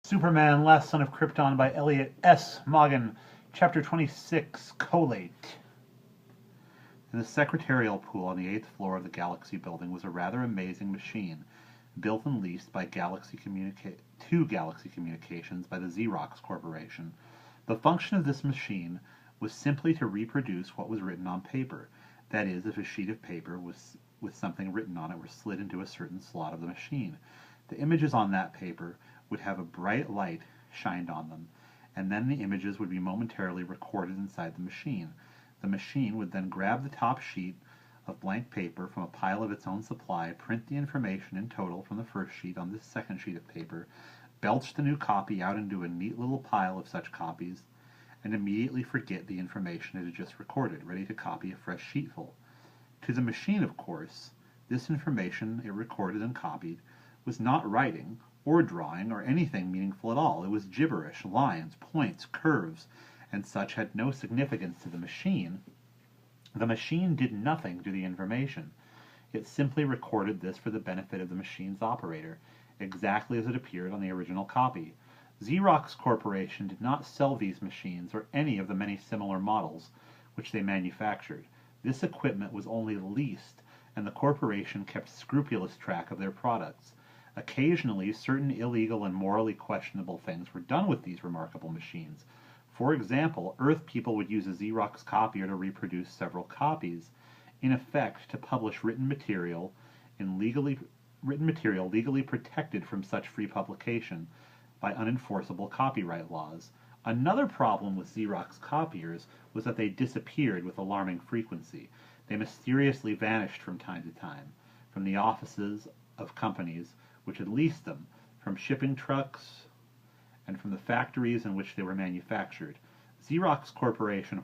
Superman, Last Son of Krypton by Elliot S. Maughan, Chapter 26, Collate. In the secretarial pool on the 8th floor of the Galaxy building was a rather amazing machine, built and leased by to Galaxy Communications by the Xerox Corporation. The function of this machine was simply to reproduce what was written on paper. That is, if a sheet of paper with something written on it were slid into a certain slot of the machine, the images on that paper would have a bright light shined on them, and then the images would be momentarily recorded inside the machine. The machine would then grab the top sheet of blank paper from a pile of its own supply, print the information in total from the first sheet on this second sheet of paper, belch the new copy out into a neat little pile of such copies, and immediately forget the information it had just recorded, ready to copy a fresh sheetful. To the machine, of course, this information it recorded and copied was not writing, or drawing, or anything meaningful at all. It was gibberish. Lines, points, curves, and such had no significance to the machine. The machine did nothing to the information. It simply recorded this for the benefit of the machine's operator, exactly as it appeared on the original copy. Xerox Corporation did not sell these machines or any of the many similar models which they manufactured. This equipment was only leased, and the corporation kept scrupulous track of their products. Occasionally, certain illegal and morally questionable things were done with these remarkable machines. For example, Earth people would use a Xerox copier to reproduce several copies, in effect to publish written material legally protected from such free publication by unenforceable copyright laws. Another problem with Xerox copiers was that they disappeared with alarming frequency. They mysteriously vanished from time to time, from the offices of companies which had leased them, from shipping trucks, and from the factories in which they were manufactured. Xerox Corporation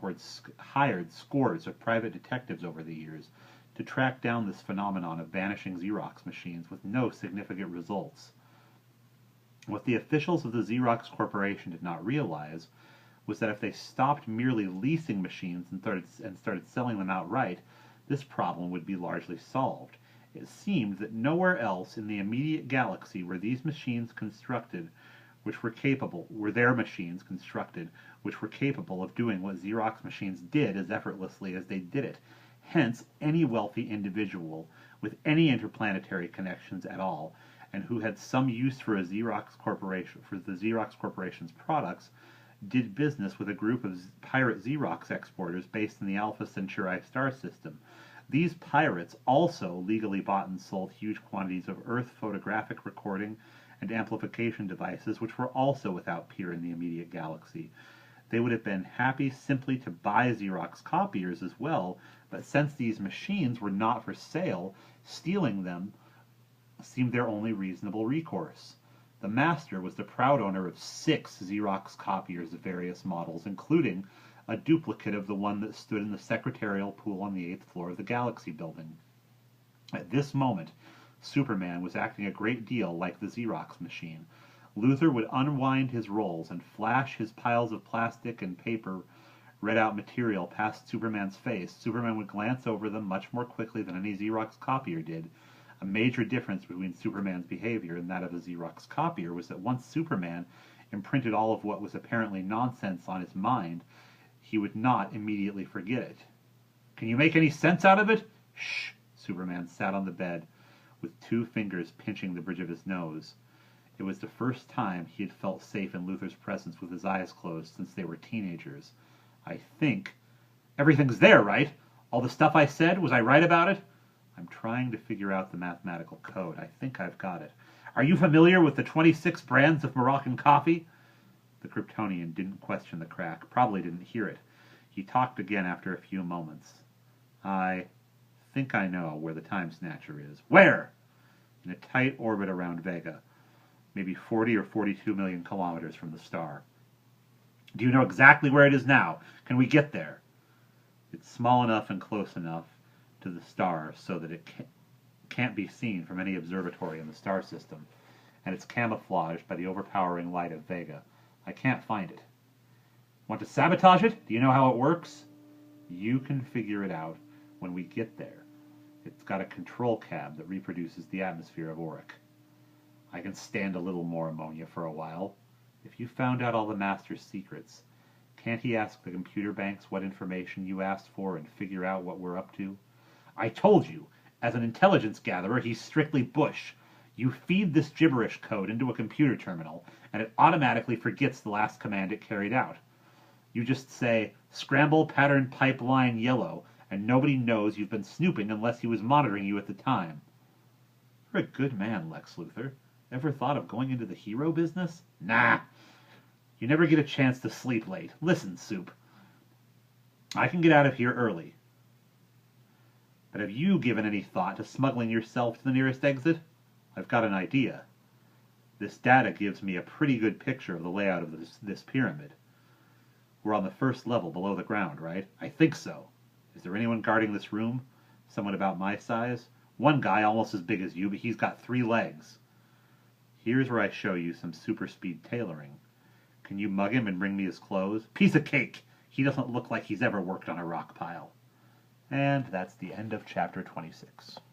hired scores of private detectives over the years to track down this phenomenon of vanishing Xerox machines with no significant results. What the officials of the Xerox Corporation did not realize was that if they stopped merely leasing machines and started selling them outright, this problem would be largely solved. It seemed that nowhere else in the immediate galaxy were their machines constructed which were capable of doing what Xerox machines did as effortlessly as they did it. Hence, any wealthy individual with any interplanetary connections at all, and who had some use for the Xerox Corporation's products, did business with a group of pirate Xerox exporters based in the Alpha Centauri star system. These pirates also legally bought and sold huge quantities of Earth photographic recording and amplification devices, which were also without peer in the immediate galaxy. They would have been happy simply to buy Xerox copiers as well, but since these machines were not for sale, stealing them seemed their only reasonable recourse. The master was the proud owner of 6 Xerox copiers of various models, including a duplicate of the one that stood in the secretarial pool on the 8th floor of the Galaxy building. At this moment, Superman was acting a great deal like the Xerox machine. Luthor would unwind his rolls and flash his piles of plastic and paper read-out material past Superman's face. Superman would glance over them much more quickly than any Xerox copier did. A major difference between Superman's behavior and that of a Xerox copier was that once Superman imprinted all of what was apparently nonsense on his mind, he would not immediately forget it. "Can you make any sense out of it?" "Shh." Superman sat on the bed, with 2 fingers pinching the bridge of his nose. It was the first time he had felt safe in Luthor's presence with his eyes closed since they were teenagers. "I think everything's there, right? All the stuff I said, was I right about it?" "I'm trying to figure out the mathematical code. I think I've got it." "Are you familiar with the 26 brands of Moroccan coffee?" The Kryptonian didn't question the crack, probably didn't hear it. He talked again after a few moments. "I think I know where the Time Snatcher is." "Where?" "In a tight orbit around Vega, maybe 40 or 42 million kilometers from the star." "Do you know exactly where it is now? Can we get there?" "It's small enough and close enough to the star so that it can't be seen from any observatory in the star system, and it's camouflaged by the overpowering light of Vega. I can't find it." "Want to sabotage it? Do you know how it works?" "You can figure it out when we get there. It's got a control cab that reproduces the atmosphere of Auric." "I can stand a little more ammonia for a while." If you found out all the Master's secrets, can't he ask the computer banks what information you asked for and figure out what we're up to? I told you, as an intelligence gatherer, he's strictly Bush. You feed this gibberish code into a computer terminal, and it automatically forgets the last command it carried out. You just say, scramble pattern pipeline yellow, and nobody knows you've been snooping unless he was monitoring you at the time. You're a good man, Lex Luthor. Ever thought of going into the hero business? Nah. You never get a chance to sleep late. Listen, Soup. I can get out of here early. But have you given any thought to smuggling yourself to the nearest exit? I've got an idea. This data gives me a pretty good picture of the layout of this pyramid. We're on the first level below the ground, right? I think so. Is there anyone guarding this room? Someone about my size? One guy almost as big as you, but he's got 3 legs. Here's where I show you some super speed tailoring. Can you mug him and bring me his clothes? Piece of cake! He doesn't look like he's ever worked on a rock pile. And that's the end of chapter 26.